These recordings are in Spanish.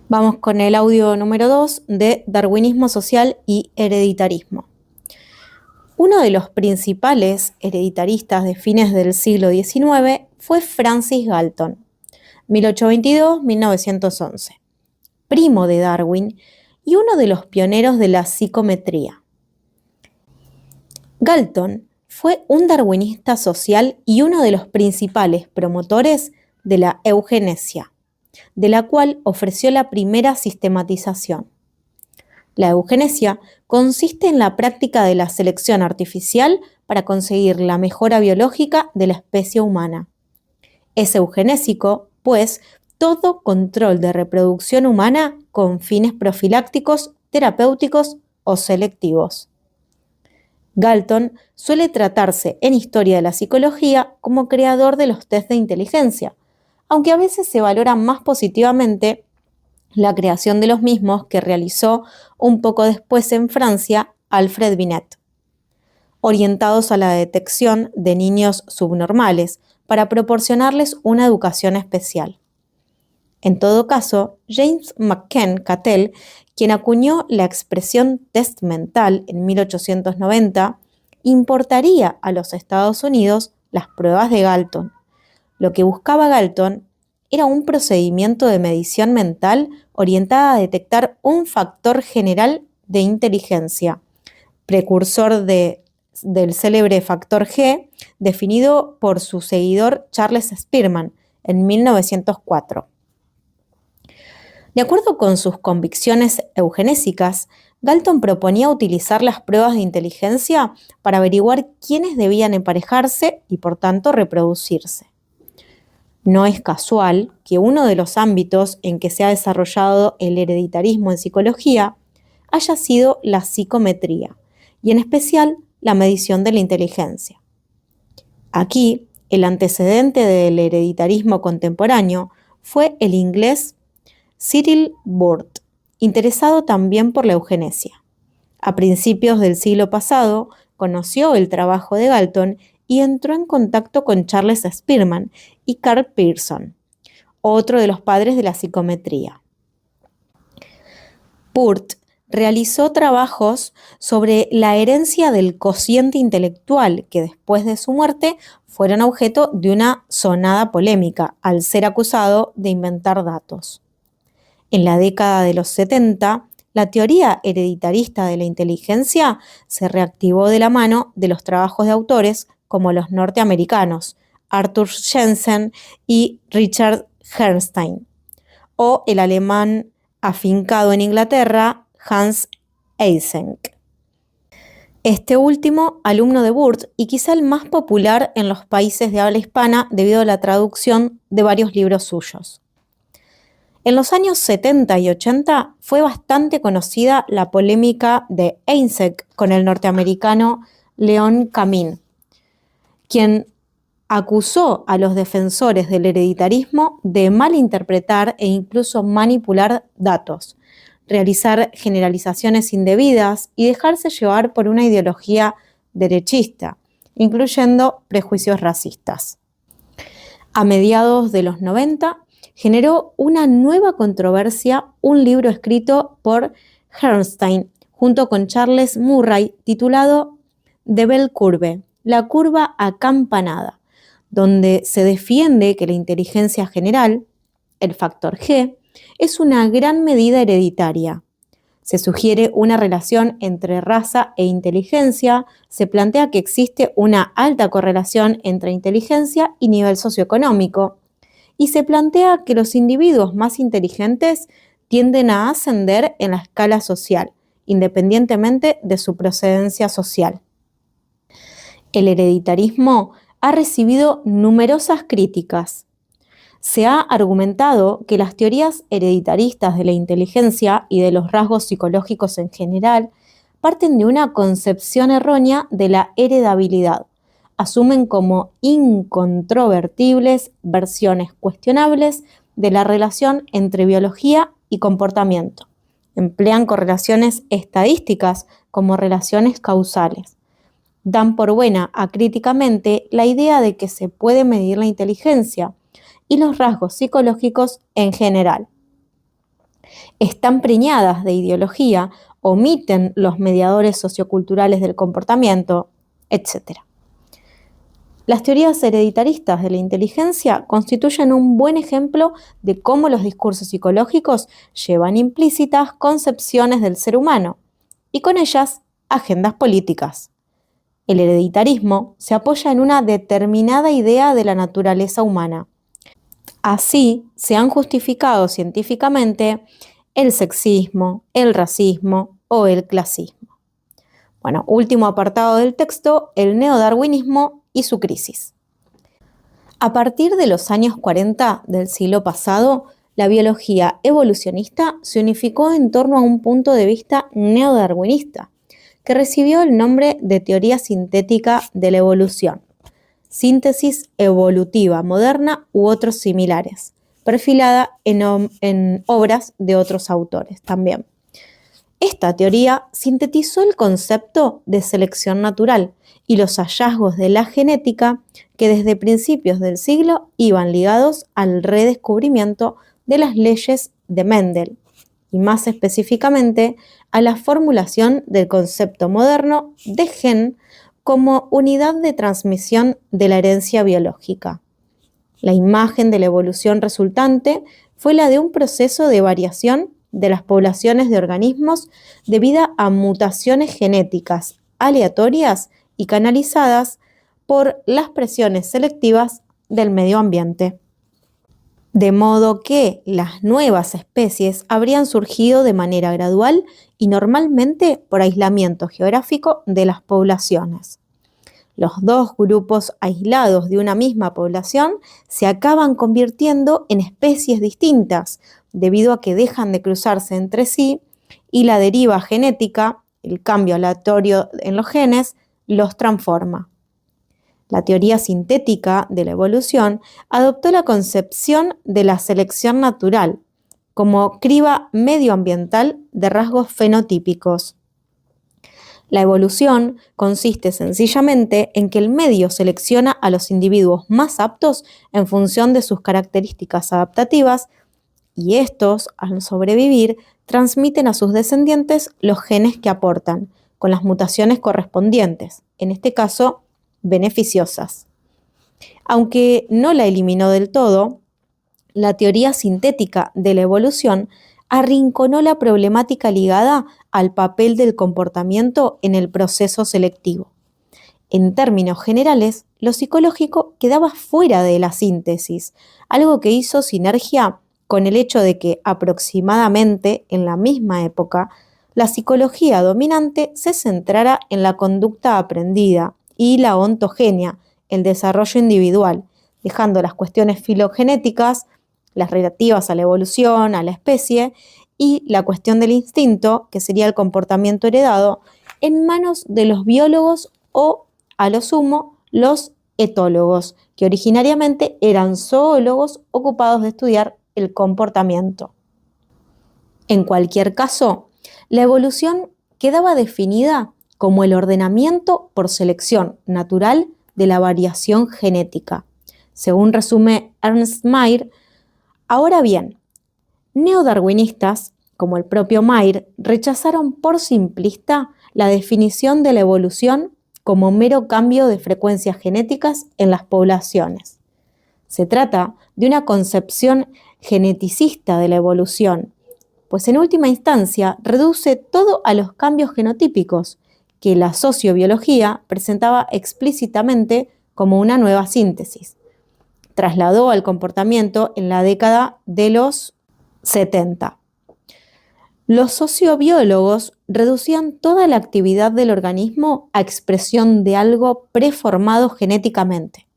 Vamos con el audio número 2 de Darwinismo social y hereditarismo. Uno de los principales hereditaristas de fines del siglo XIX fue Francis Galton, 1822-1911, primo de Darwin y uno de los pioneros de la psicometría. Galton fue un darwinista social y uno de los principales promotores de la eugenesia, de la cual ofreció la primera sistematización. La eugenesia consiste en la práctica de la selección artificial para conseguir la mejora biológica de la especie humana. Es eugenésico, pues, todo control de reproducción humana con fines profilácticos, terapéuticos o selectivos. Galton suele tratarse en historia de la psicología como creador de los test de inteligencia, aunque a veces se valora más positivamente la creación de los mismos que realizó un poco después en Francia Alfred Binet, orientados a la detección de niños subnormales para proporcionarles una educación especial. En todo caso, James McKen Cattell, quien acuñó la expresión test mental en 1890, importaría a los Estados Unidos las pruebas de Galton. Lo que buscaba Galton era un procedimiento de medición mental orientada a detectar un factor general de inteligencia, precursor del célebre factor G, definido por su seguidor Charles Spearman en 1904. De acuerdo con sus convicciones eugenésicas, Galton proponía utilizar las pruebas de inteligencia para averiguar quiénes debían emparejarse y, por tanto, reproducirse. No es casual que uno de los ámbitos en que se ha desarrollado el hereditarismo en psicología haya sido la psicometría, y en especial la medición de la inteligencia. Aquí, el antecedente del hereditarismo contemporáneo fue el inglés Cyril Burt, interesado también por la eugenesia. A principios del siglo pasado, conoció el trabajo de Galton y entró en contacto con Charles Spearman y Karl Pearson, otro de los padres de la psicometría. Burt realizó trabajos sobre la herencia del cociente intelectual que después de su muerte fueron objeto de una sonada polémica al ser acusado de inventar datos. En la década de los 70, la teoría hereditarista de la inteligencia se reactivó de la mano de los trabajos de autores como los norteamericanos Arthur Jensen y Richard Bernstein, o el alemán afincado en Inglaterra Hans Eysenck. Este último, alumno de Burt y quizá el más popular en los países de habla hispana debido a la traducción de varios libros suyos. En los años 70 y 80 fue bastante conocida la polémica de Eysenck con el norteamericano Leon Kamin, quien acusó a los defensores del hereditarismo de malinterpretar e incluso manipular datos, realizar generalizaciones indebidas y dejarse llevar por una ideología derechista, incluyendo prejuicios racistas. A mediados de los 90, generó una nueva controversia un libro escrito por Bernstein junto con Charles Murray titulado The Bell Curve, la curva acampanada, donde se defiende que la inteligencia general, el factor G, es una gran medida hereditaria. Se sugiere una relación entre raza e inteligencia, se plantea que existe una alta correlación entre inteligencia y nivel socioeconómico, y se plantea que los individuos más inteligentes tienden a ascender en la escala social, independientemente de su procedencia social. El hereditarismo ha recibido numerosas críticas. Se ha argumentado que las teorías hereditaristas de la inteligencia y de los rasgos psicológicos en general parten de una concepción errónea de la heredabilidad. Asumen como incontrovertibles versiones cuestionables de la relación entre biología y comportamiento. Emplean correlaciones estadísticas como relaciones causales. Dan por buena acríticamente la idea de que se puede medir la inteligencia y los rasgos psicológicos en general. Están preñadas de ideología, omiten los mediadores socioculturales del comportamiento, etc. Las teorías hereditaristas de la inteligencia constituyen un buen ejemplo de cómo los discursos psicológicos llevan implícitas concepciones del ser humano y con ellas agendas políticas. El hereditarismo se apoya en una determinada idea de la naturaleza humana. Así se han justificado científicamente el sexismo, el racismo o el clasismo. Bueno, último apartado del texto, el neodarwinismo y su crisis. A partir de los años 40 del siglo pasado, la biología evolucionista se unificó en torno a un punto de vista neodarwinista, que recibió el nombre de teoría sintética de la evolución, síntesis evolutiva moderna u otros similares, perfilada en obras de otros autores también. Esta teoría sintetizó el concepto de selección natural y los hallazgos de la genética que desde principios del siglo iban ligados al redescubrimiento de las leyes de Mendel y más específicamente a la formulación del concepto moderno de gen como unidad de transmisión de la herencia biológica. La imagen de la evolución resultante fue la de un proceso de variación de las poblaciones de organismos debido a mutaciones genéticas aleatorias y canalizadas por las presiones selectivas del medio ambiente. De modo que las nuevas especies habrían surgido de manera gradual y normalmente por aislamiento geográfico de las poblaciones. Los dos grupos aislados de una misma población se acaban convirtiendo en especies distintas debido a que dejan de cruzarse entre sí y la deriva genética, el cambio aleatorio en los genes, los transforma. La teoría sintética de la evolución adoptó la concepción de la selección natural como criba medioambiental de rasgos fenotípicos. La evolución consiste sencillamente en que el medio selecciona a los individuos más aptos en función de sus características adaptativas y estos, al sobrevivir, transmiten a sus descendientes los genes que aportan, con las mutaciones correspondientes, en este caso, beneficiosas. Aunque no la eliminó del todo, la teoría sintética de la evolución arrinconó la problemática ligada al papel del comportamiento en el proceso selectivo. En términos generales, lo psicológico quedaba fuera de la síntesis, algo que hizo sinergia con el hecho de que aproximadamente en la misma época, la psicología dominante se centrara en la conducta aprendida y la ontogenia, el desarrollo individual, dejando las cuestiones filogenéticas, las relativas a la evolución, a la especie, y la cuestión del instinto, que sería el comportamiento heredado, en manos de los biólogos o, a lo sumo, los etólogos, que originariamente eran zoólogos ocupados de estudiar el comportamiento. En cualquier caso, la evolución quedaba definida como el ordenamiento por selección natural de la variación genética, según resume Ernst Mayr. Ahora bien, neodarwinistas, como el propio Mayr, rechazaron por simplista la definición de la evolución como mero cambio de frecuencias genéticas en las poblaciones. Se trata de una concepción geneticista de la evolución, pues en última instancia reduce todo a los cambios genotípicos que la sociobiología presentaba explícitamente como una nueva síntesis. Trasladó al comportamiento en la década de los 70. Los sociobiólogos reducían toda la actividad del organismo a expresión de algo preformado genéticamente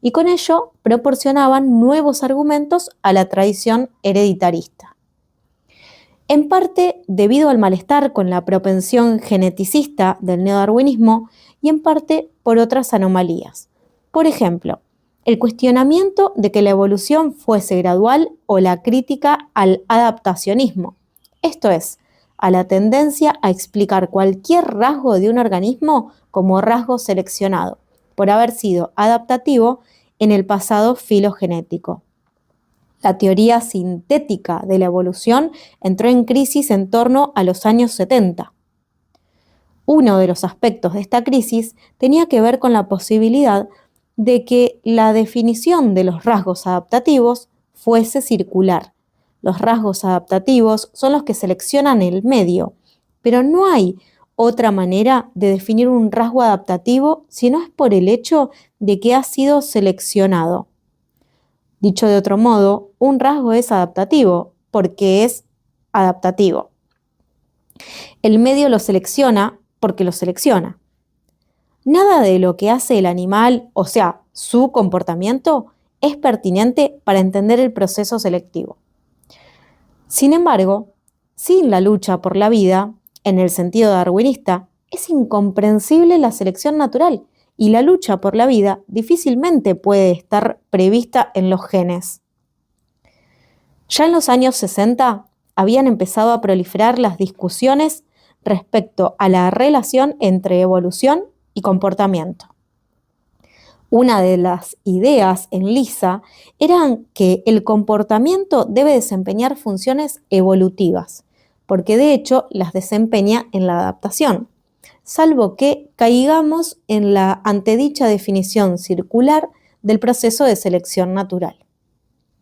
y con ello proporcionaban nuevos argumentos a la tradición hereditarista. En parte debido al malestar con la propensión geneticista del neodarwinismo y en parte por otras anomalías. Por ejemplo, el cuestionamiento de que la evolución fuese gradual o la crítica al adaptacionismo, esto es, a la tendencia a explicar cualquier rasgo de un organismo como rasgo seleccionado, por haber sido adaptativo en el pasado filogenético. La teoría sintética de la evolución entró en crisis en torno a los años 70. Uno de los aspectos de esta crisis tenía que ver con la posibilidad de que la definición de los rasgos adaptativos fuese circular. Los rasgos adaptativos son los que seleccionan el medio, pero no hay otra manera de definir un rasgo adaptativo si no es por el hecho de que ha sido seleccionado. Dicho de otro modo, un rasgo es adaptativo porque es adaptativo. El medio lo selecciona porque lo selecciona. Nada de lo que hace el animal, o sea, su comportamiento, es pertinente para entender el proceso selectivo. Sin embargo, sin la lucha por la vida, en el sentido darwinista, es incomprensible la selección natural y la lucha por la vida difícilmente puede estar prevista en los genes. Ya en los años 60 habían empezado a proliferar las discusiones respecto a la relación entre evolución y comportamiento. Una de las ideas en liza era que el comportamiento debe desempeñar funciones evolutivas, porque de hecho las desempeña en la adaptación, salvo que caigamos en la antedicha definición circular del proceso de selección natural.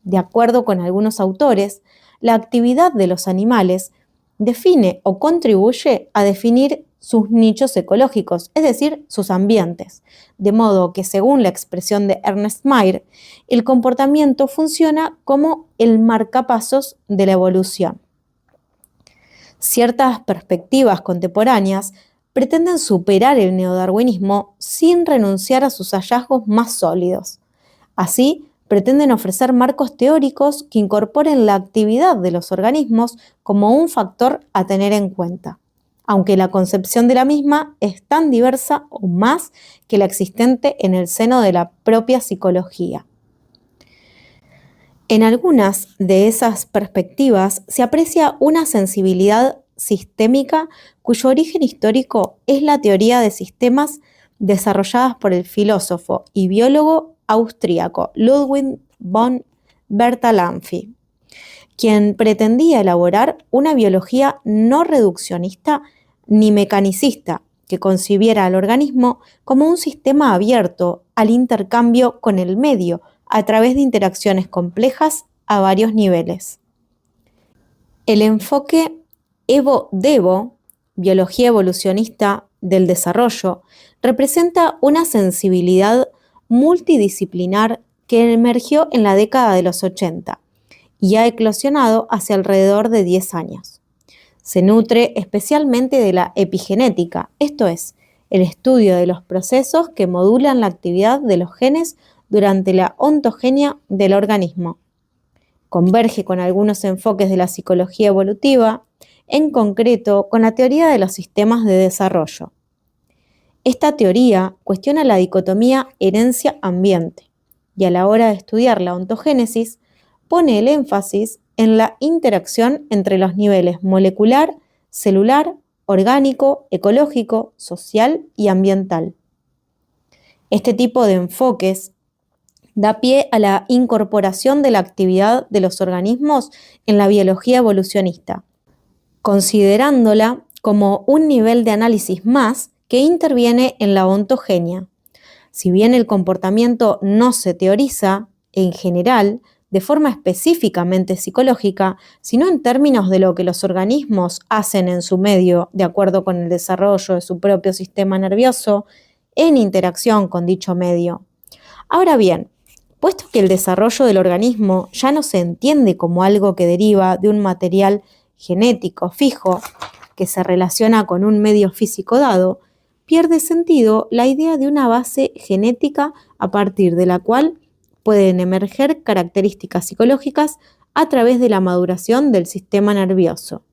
De acuerdo con algunos autores, la actividad de los animales define o contribuye a definir sus nichos ecológicos, es decir, sus ambientes, de modo que, según la expresión de Ernest Mayr, el comportamiento funciona como el marcapasos de la evolución. Ciertas perspectivas contemporáneas pretenden superar el neodarwinismo sin renunciar a sus hallazgos más sólidos. Así, pretenden ofrecer marcos teóricos que incorporen la actividad de los organismos como un factor a tener en cuenta, aunque la concepción de la misma es tan diversa o más que la existente en el seno de la propia psicología. En algunas de esas perspectivas se aprecia una sensibilidad sistémica cuyo origen histórico es la teoría de sistemas desarrolladas por el filósofo y biólogo austríaco Ludwig von Bertalanffy, quien pretendía elaborar una biología no reduccionista ni mecanicista que concibiera al organismo como un sistema abierto al intercambio con el medio a través de interacciones complejas a varios niveles. El enfoque Evo-Devo, biología evolucionista del desarrollo, representa una sensibilidad multidisciplinar que emergió en la década de los 80 y ha eclosionado hace alrededor de 10 años. Se nutre especialmente de la epigenética, esto es, el estudio de los procesos que modulan la actividad de los genes durante la ontogenia del organismo. Converge con algunos enfoques de la psicología evolutiva, en concreto con la teoría de los sistemas de desarrollo. Esta teoría cuestiona la dicotomía herencia-ambiente y a la hora de estudiar la ontogénesis pone el énfasis en la interacción entre los niveles molecular, celular, orgánico, ecológico, social y ambiental. Este tipo de enfoques da pie a la incorporación de la actividad de los organismos en la biología evolucionista, considerándola como un nivel de análisis más que interviene en la ontogenia. Si bien el comportamiento no se teoriza, en general, de forma específicamente psicológica, sino en términos de lo que los organismos hacen en su medio de acuerdo con el desarrollo de su propio sistema nervioso, en interacción con dicho medio. Ahora bien, puesto que el desarrollo del organismo ya no se entiende como algo que deriva de un material genético fijo que se relaciona con un medio físico dado, pierde sentido la idea de una base genética a partir de la cual pueden emerger características psicológicas a través de la maduración del sistema nervioso.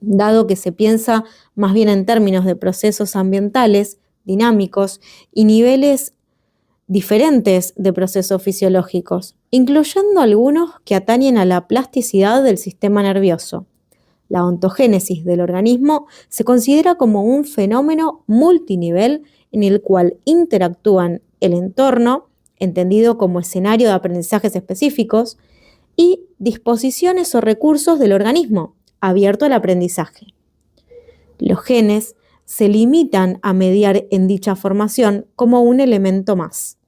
Dado que se piensa más bien en términos de procesos ambientales, dinámicos y niveles diferentes de procesos fisiológicos, incluyendo algunos que atañen a la plasticidad del sistema nervioso. La ontogénesis del organismo se considera como un fenómeno multinivel en el cual interactúan el entorno, entendido como escenario de aprendizajes específicos, y disposiciones o recursos del organismo, abierto al aprendizaje. Los genes se limitan a mediar en dicha formación como un elemento más.